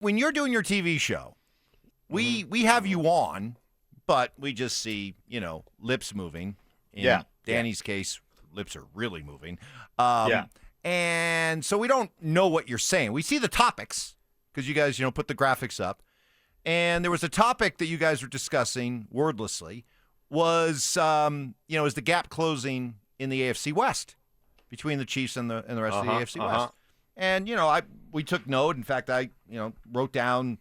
when you're doing your TV show, we have you on, but we just see, lips moving. In Danny's case, lips are really moving. And so we don't know what you're saying. We see the topics because you guys, put the graphics up. And there was a topic that you guys were discussing wordlessly was, is the gap closing in the AFC West between the Chiefs and the rest of the AFC West. And, we took note. In fact, I, wrote down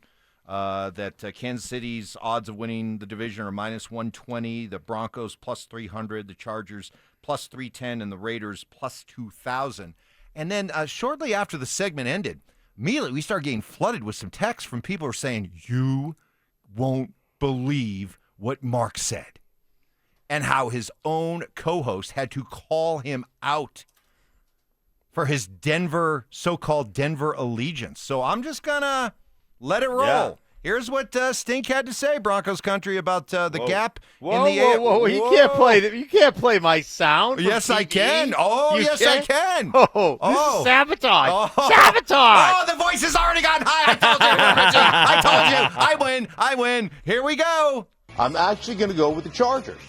that Kansas City's odds of winning the division are minus 120, the Broncos plus 300, the Chargers plus 310, and the Raiders plus 2,000. And then shortly after the segment ended, immediately we started getting flooded with some texts from people who are saying, you won't believe what Mark said, and how his own co-host had to call him out for his so-called Denver allegiance. So I'm just going to let it roll. Yeah. Here's what Stink had to say, Broncos country, about the gap in the AFC. You can't play my sound. Yes, I can. Oh, yes, I can. This is sabotage. Sabotage. Oh, the voice has already gotten high. I told you. I win. Here we go. I'm actually going to go with the Chargers.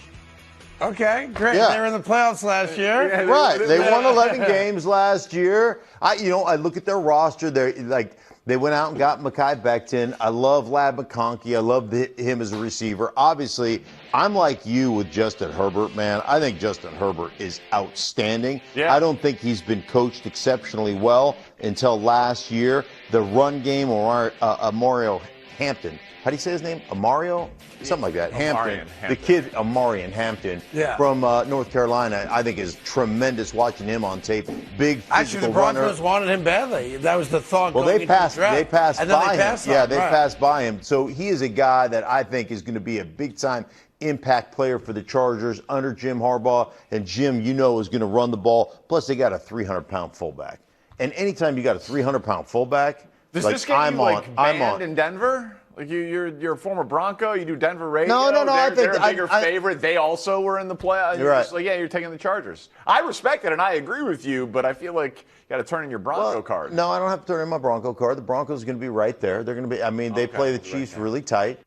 Okay, great. Yeah. They were in the playoffs last year. Yeah, right. They won 11 games last year. I look at their roster. They went out and got Mekhi Becton. I love Lad McConkey. I love him as a receiver. Obviously, I'm like you with Justin Herbert, man. I think Justin Herbert is outstanding. Yeah. I don't think he's been coached exceptionally well until last year. The run game, Mario Hampton. How do you say his name? Amario? Something like that. Hampton. The kid, Amarian Hampton, from North Carolina, I think is tremendous watching him on tape. Big physical Actually, the Broncos wanted him badly. That was the thought. Well, they passed by him. They passed by him. So he is a guy that I think is going to be a big-time impact player for the Chargers under Jim Harbaugh. And Jim, is going to run the ball. Plus, they got a 300-pound fullback. And anytime you got a 300-pound fullback, does this get you banned in Denver? Like you're a former Bronco. You do Denver radio. No. They're a bigger favorite. They also were in the playoffs. You're right. You're taking the Chargers. I respect it and I agree with you, but I feel like you got to turn in your Bronco card. No, I don't have to turn in my Bronco card. The Broncos are going to be right there. They're going to be. They play the Chiefs really tight.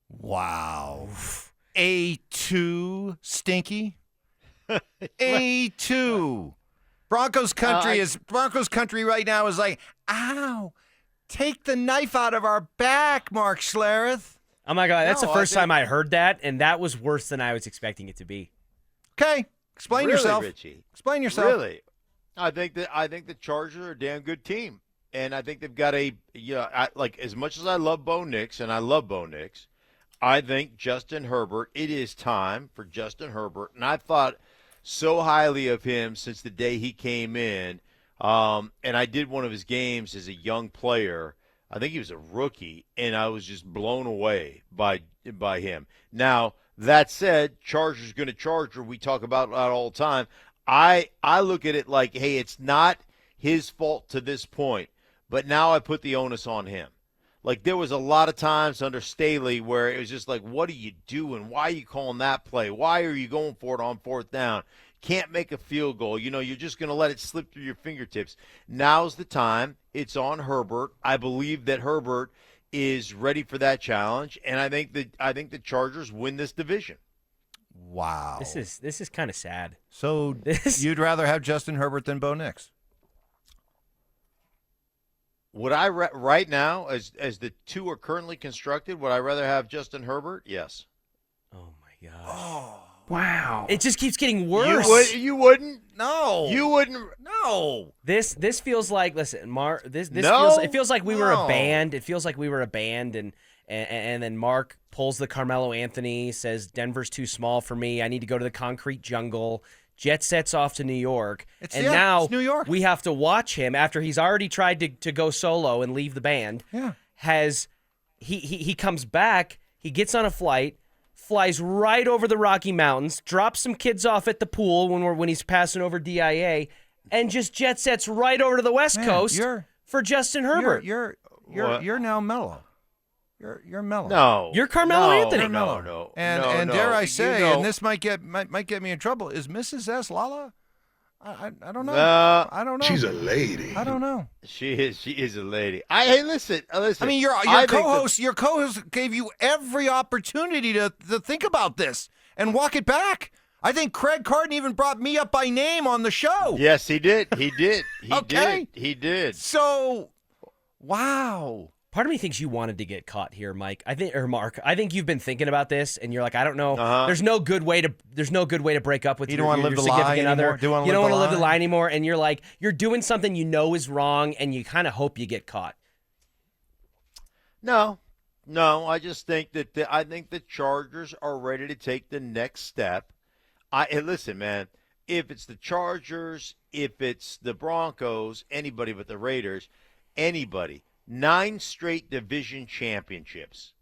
Wow. A2 Stinky. A2. Broncos country right now is like, ow. Take the knife out of our back, Mark Schlereth. Oh, my God. That's the first time I heard that, and that was worse than I was expecting it to be. Okay. Explain yourself. Richie. Explain yourself. Really? I think the Chargers are a damn good team. And I think they've got as much as I love Bo Nix, and I love Bo Nix, I think Justin Herbert, it is time for Justin Herbert. And I thought so highly of him since the day he came in. And I did one of his games as a young player. I think he was a rookie, and I was just blown away by him. Now, that said, Chargers going to Charger. We talk about that all the time. I look at it like, hey, it's not his fault to this point, but now I put the onus on him. Like, there was a lot of times under Staley where it was just like, what are you doing? Why are you calling that play? Why are you going for it on fourth down? Can't make a field goal. You're just going to let it slip through your fingertips. Now's the time. It's on Herbert. I believe that Herbert is ready for that challenge, and I think the Chargers win this division. Wow. This is kind of sad. So you'd rather have Justin Herbert than Bo Nix? Would I right now, as the two are currently constructed, would I rather have Justin Herbert? Yes. Oh my gosh. Oh. Wow. It just keeps getting worse. You wouldn't? No. You wouldn't? No. This feels like, listen, it feels like we were a band. It feels like we were a band, and then Mark pulls the Carmelo Anthony, says Denver's too small for me. I need to go to the concrete jungle. Jet sets off to New York. Now it's New York. We have to watch him after he's already tried to go solo and leave the band. Yeah. He comes back, he gets on a flight, flies right over the Rocky Mountains, drops some kids off at the pool when he's passing over DIA, and just jet sets right over to the West Coast for Justin Herbert. You're now mellow. You're mellow. No. You're Carmelo Anthony. No. And dare I say, and this might get me in trouble, is Mrs. S. Lala I don't know. No. I don't know. She's a lady. I don't know. She is a lady. Hey, listen. I mean, your co-host gave you every opportunity to think about this and walk it back. I think Craig Carton even brought me up by name on the show. Yes, he did. He did. Okay. He did. So, wow. Part of me thinks you wanted to get caught here, Mike. Mark. I think you've been thinking about this, and you're like, I don't know. There's no good way to break up with You your, don't want to live your the lie significant other. anymore? You don't want to live the lie anymore, and you're like, you're doing something you know is wrong, and you kind of hope you get caught. No. I just think that I think the Chargers are ready to take the next step. Listen, man. If it's the Chargers, if it's the Broncos, anybody but the Raiders, anybody. 9 straight division championships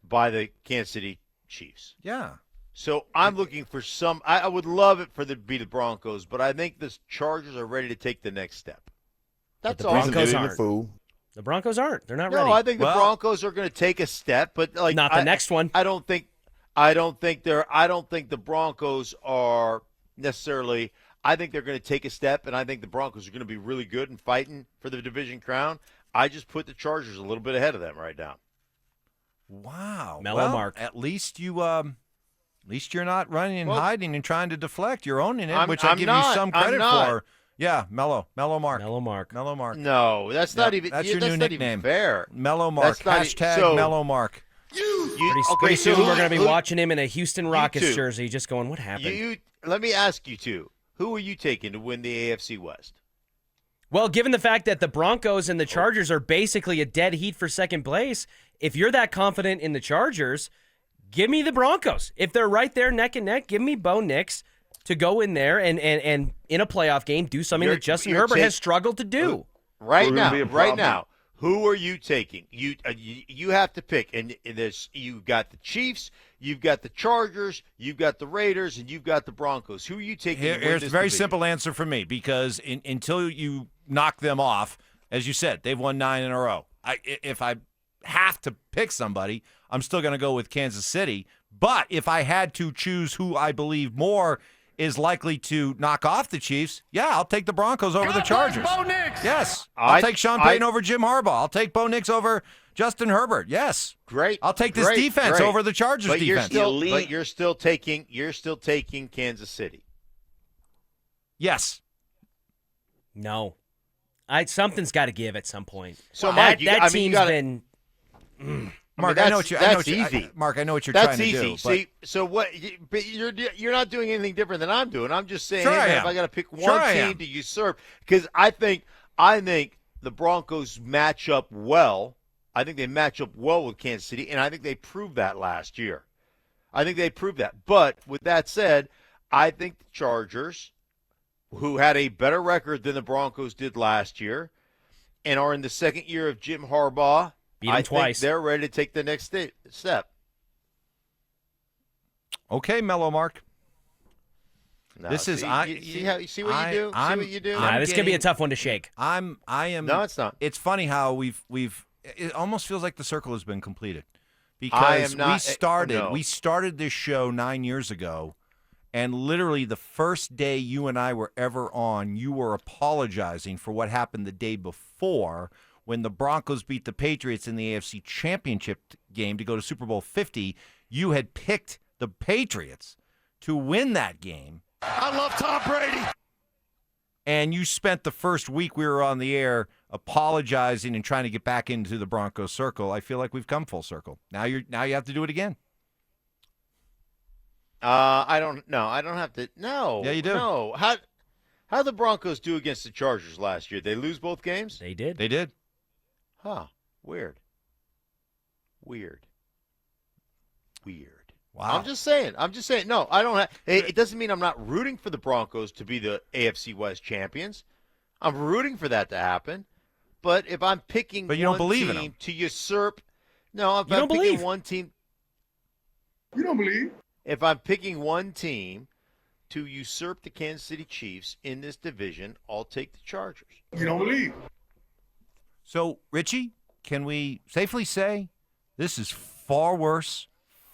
by the Kansas City Chiefs. Yeah. So I'm looking for some. I would love it for the be the Broncos, but I think the Chargers are ready to take the next step. That's all. Broncos Maybe aren't. the fool. The Broncos aren't. They're not No, ready. I think the Broncos are going to take a step, but like Not the next one. I don't think the Broncos are necessarily. I think they're going to take a step, and I think the Broncos are going to be really good and fighting for the division crown. I just put the Chargers a little bit ahead of them right now. Wow. Mellow Mark. At least you're not running and hiding and trying to deflect. You're owning it, which I give you some credit for. Yeah, Mellow Mark. Mellow Mark. Mellow Mark. No, that's not even. That's your new not nickname. Even fair. Mellow Mark. That's Hashtag Mellow Mark. Pretty soon we're going to be watching him in a Houston Rockets jersey, just going, what happened? Let me ask you two. Who are you taking to win the AFC West? Well, given the fact that the Broncos and the Chargers are basically a dead heat for second place, if you're that confident in the Chargers, give me the Broncos. If they're right there neck and neck, give me Bo Nix to go in there and in a playoff game do something that Justin Herbert has struggled to do. Right now, who are you taking? You have to pick, and you got the Chiefs, you've got the Chargers, you've got the Raiders, and you've got the Broncos. Who are you taking? Here's a very simple answer for me, because until you knock them off, as you said, they've won 9 in a row. If I have to pick somebody, I'm still going to go with Kansas City. But if I had to choose who I believe more is likely to knock off the Chiefs, I'll take the Broncos over the Chargers. Bo Nix. Yes. I'll take Sean Payton over Jim Harbaugh. I'll take Bo Nix over Justin Herbert. Yes. Great. I'll take this defense over the Chargers defense. But you're still taking Kansas City. Yes. No. Something's got to give at some point. So Mike, that team's been. Mark, I mean, I know what you're. that's easy. Mark, I know what you're That's trying to easy. do. See, so what? But you're not doing anything different than I'm doing. I'm just saying, Sure hey, I man, am. if I got to pick one Sure I team am. to usurp, because I think the Broncos match up well. I think they match up well with Kansas City, and I think they proved that last year. I think they proved that. But with that said, I think the Chargers, who had a better record than the Broncos did last year, and are in the second year of Jim Harbaugh, Beat him twice. think they're ready to take the next step. Okay, Mellow Mark. No, This is see, I. you see what you do? I'm- See what you do? Nah, this could be a tough one to shake. I am. No, it's not. It's funny how we've. It almost feels like the circle has been completed, I because am not- we started this show 9 years ago, and literally the first day you and I were ever on, you were apologizing for what happened the day before when the Broncos beat the Patriots in the AFC Championship game to go to Super Bowl 50. You had picked the Patriots to win that game. I love Tom Brady. And you spent the first week we were on the air apologizing and trying to get back into the Broncos circle. I feel like we've come full circle. Now you have to do it again. I don't have to. No. Yeah, you do. No. How the Broncos do against the Chargers last year? They lose both games? They did. They did. Huh. Weird. Wow. I'm just saying. No, I don't have. It doesn't mean I'm not rooting for the Broncos to be the AFC West champions. I'm rooting for that to happen. But if I'm picking But you don't one believe in team them. to usurp, no, if You I'm don't picking believe. one team, You don't believe? if I'm picking one team to usurp the Kansas City Chiefs in this division, I'll take the Chargers. You don't believe? So, Richie, can we safely say this is far worse,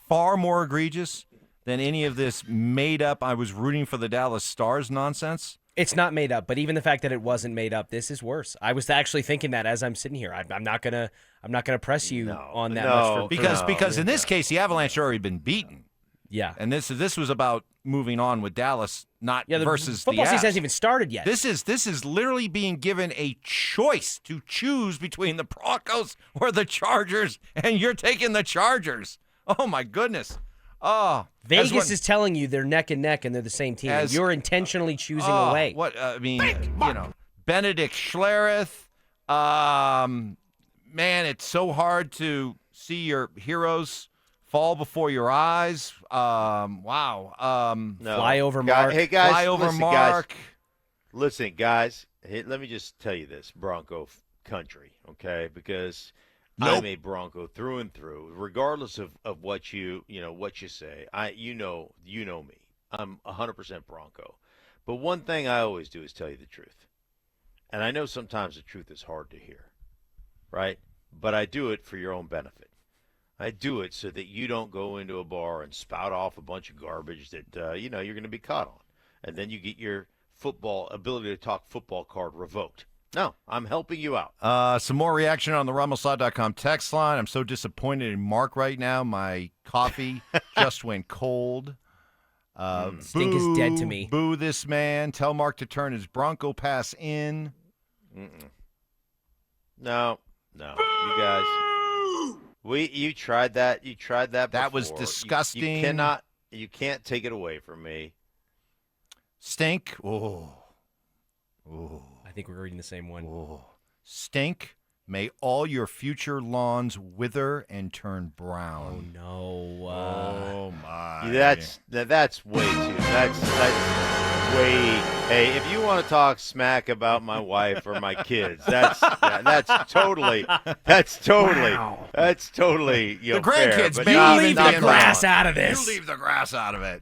far more egregious than any of this made up I was rooting for the Dallas Stars nonsense. It's not made up, but even the fact that it wasn't made up, this is worse. I was actually thinking that as I'm sitting here. I'm not gonna press you on that much because in this case the Avalanche had already been beaten. Yeah, and this was about moving on with Dallas, not versus the football season Avs. hasn't even started yet. This is literally being given a choice to choose between the Broncos or the Chargers, and you're taking the Chargers. Oh my goodness. Oh, Vegas is telling you they're neck and neck and they're the same team. And you're intentionally choosing away. What I mean, Benedict Schlereth. Man, it's so hard to see your heroes fall before your eyes. Wow. No. Fly over Mark. Hey guys, fly over listen, Mark. Listen, guys. Hey, let me just tell you this, Bronco country, okay? Because I'm a Bronco through and through, regardless of what you say. You know me. I'm 100% Bronco. But one thing I always do is tell you the truth. And I know sometimes the truth is hard to hear, right? But I do it for your own benefit. I do it so that you don't go into a bar and spout off a bunch of garbage that you're going to be caught on, and then you get your ability to talk football card revoked. No, I'm helping you out. Some more reaction on the RumbleSlot.com text line. I'm so disappointed in Mark right now. My coffee just went cold. Stink is dead to me. Boo this man. Tell Mark to turn his Bronco pass in. No, you guys. You tried that. You tried that before. That was disgusting. You can't take it away from me. Stink. Oh. I think we're reading the same one. Oh. Stink. May all your future lawns wither and turn brown. Oh no. Oh my. That's way too. That's way. Hey, if you want to talk smack about my wife or my kids, that's totally. The grandkids, may leave the grass out of this. You leave the grass out of it.